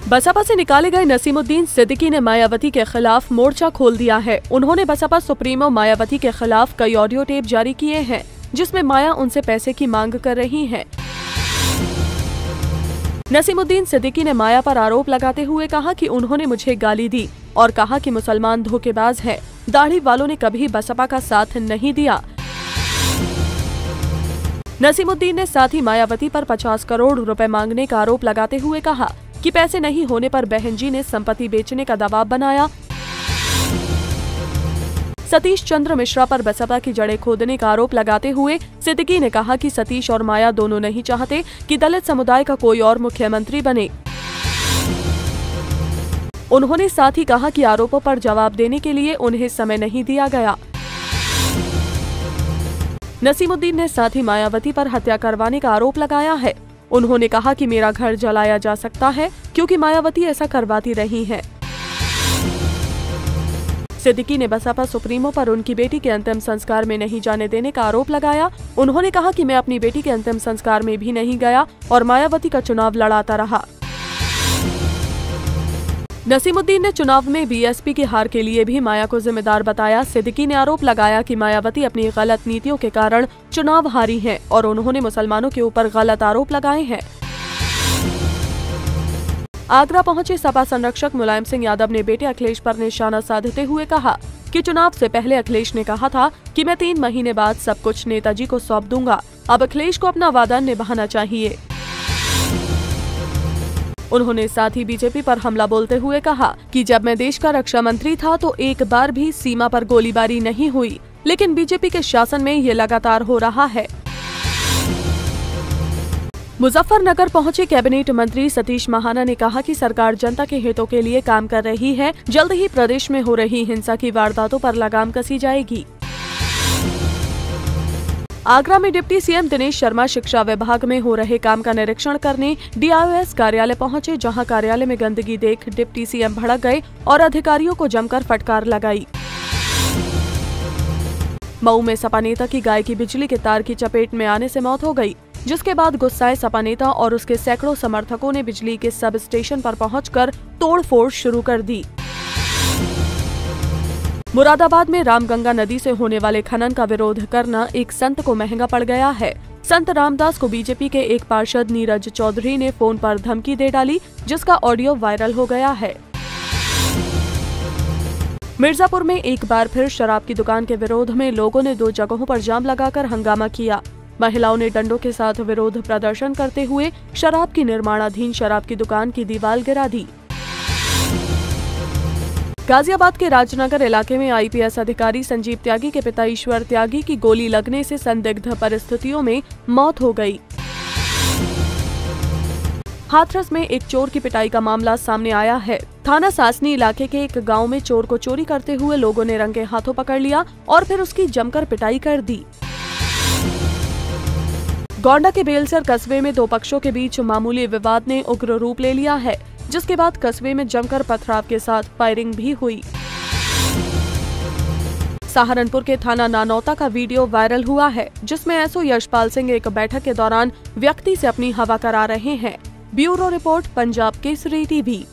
बसपा से निकाले गए नसीमुद्दीन सिद्दीकी ने मायावती के खिलाफ मोर्चा खोल दिया है। उन्होंने बसपा सुप्रीमो मायावती के खिलाफ कई ऑडियो टेप जारी किए हैं, जिसमें माया उनसे पैसे की मांग कर रही हैं। नसीमुद्दीन सिद्दीकी ने माया पर आरोप लगाते हुए कहा कि उन्होंने मुझे गाली दी और कहा कि मुसलमान धोखेबाज है, दाढ़ी वालों ने कभी बसपा का साथ नहीं दिया। नसीमुद्दीन ने साथ ही मायावती पर 50 करोड़ रुपए मांगने का आरोप लगाते हुए कहा कि पैसे नहीं होने पर बहन जी ने संपत्ति बेचने का दबाव बनाया। सतीश चंद्र मिश्रा पर बसपा की जड़ें खोदने का आरोप लगाते हुए सिद्दीकी ने कहा कि सतीश और माया दोनों नहीं चाहते कि दलित समुदाय का कोई और मुख्यमंत्री बने। उन्होंने साथ ही कहा कि आरोपों पर जवाब देने के लिए उन्हें समय नहीं दिया गया। नसीमुद्दीन ने साथ ही मायावती पर हत्या करवाने का आरोप लगाया है। उन्होंने कहा कि मेरा घर जलाया जा सकता है क्योंकि मायावती ऐसा करवाती रही है। सिद्दीकी ने बसपा सुप्रीमो पर उनकी बेटी के अंतिम संस्कार में नहीं जाने देने का आरोप लगाया। उन्होंने कहा कि मैं अपनी बेटी के अंतिम संस्कार में भी नहीं गया और मायावती का चुनाव लड़ाता रहा। नसीमुद्दीन ने चुनाव में बीएसपी की हार के लिए भी माया को जिम्मेदार बताया। सिद्दीकी ने आरोप लगाया कि मायावती अपनी गलत नीतियों के कारण चुनाव हारी हैं और उन्होंने मुसलमानों के ऊपर गलत आरोप लगाए हैं। आगरा पहुंचे सपा संरक्षक मुलायम सिंह यादव ने बेटे अखिलेश पर निशाना साधते हुए कहा कि चुनाव से पहले अखिलेश ने कहा था कि मैं 3 महीने बाद सब कुछ नेताजी को सौंप दूंगा। अब अखिलेश को अपना वादा निभाना चाहिए। उन्होंने साथ ही बीजेपी पर हमला बोलते हुए कहा कि जब मैं देश का रक्षा मंत्री था तो एक बार भी सीमा पर गोलीबारी नहीं हुई, लेकिन बीजेपी के शासन में ये लगातार हो रहा है। मुजफ्फरनगर पहुंचे कैबिनेट मंत्री सतीश महाना ने कहा कि सरकार जनता के हितों के लिए काम कर रही है। जल्द ही प्रदेश में हो रही हिंसा की वारदातों पर लगाम कसी जाएगी। आगरा में डिप्टी सीएम दिनेश शर्मा शिक्षा विभाग में हो रहे काम का निरीक्षण करने डीआईओएस कार्यालय पहुंचे, जहां कार्यालय में गंदगी देख डिप्टी सीएम भड़क गए और अधिकारियों को जमकर फटकार लगाई। मऊ में सपा नेता की गाय की बिजली के तार की चपेट में आने से मौत हो गई, जिसके बाद गुस्साए सपा नेता और उसके सैकड़ों समर्थकों ने बिजली के सब स्टेशन पर पहुंचकर तोड़फोड़ शुरू कर दी। मुरादाबाद में रामगंगा नदी से होने वाले खनन का विरोध करना एक संत को महंगा पड़ गया है। संत रामदास को बीजेपी के एक पार्षद नीरज चौधरी ने फोन पर धमकी दे डाली, जिसका ऑडियो वायरल हो गया है। मिर्जापुर में एक बार फिर शराब की दुकान के विरोध में लोगों ने 2 जगहों पर जाम लगाकर हंगामा किया। महिलाओं ने डंडों के साथ विरोध प्रदर्शन करते हुए शराब की निर्माणाधीन शराब की दुकान की दीवार गिरा दी। गाजियाबाद के राजनगर इलाके में आईपीएस अधिकारी संजीव त्यागी के पिता ईश्वर त्यागी की गोली लगने से संदिग्ध परिस्थितियों में मौत हो गई। हाथरस में एक चोर की पिटाई का मामला सामने आया है। थाना सासनी इलाके के एक गांव में चोर को चोरी करते हुए लोगों ने रंगे हाथों पकड़ लिया और फिर उसकी जमकर पिटाई कर दी। गोंडा के बेलसर कस्बे में 2 पक्षों के बीच मामूली विवाद ने उग्र रूप ले लिया है, जिसके बाद कस्बे में जमकर पथराव के साथ फायरिंग भी हुई। सहारनपुर के थाना नानौता का वीडियो वायरल हुआ है, जिसमें एसओ यशपाल सिंह एक बैठक के दौरान व्यक्ति से अपनी हवा करा रहे हैं। Bureau report, Punjab Kesari TV.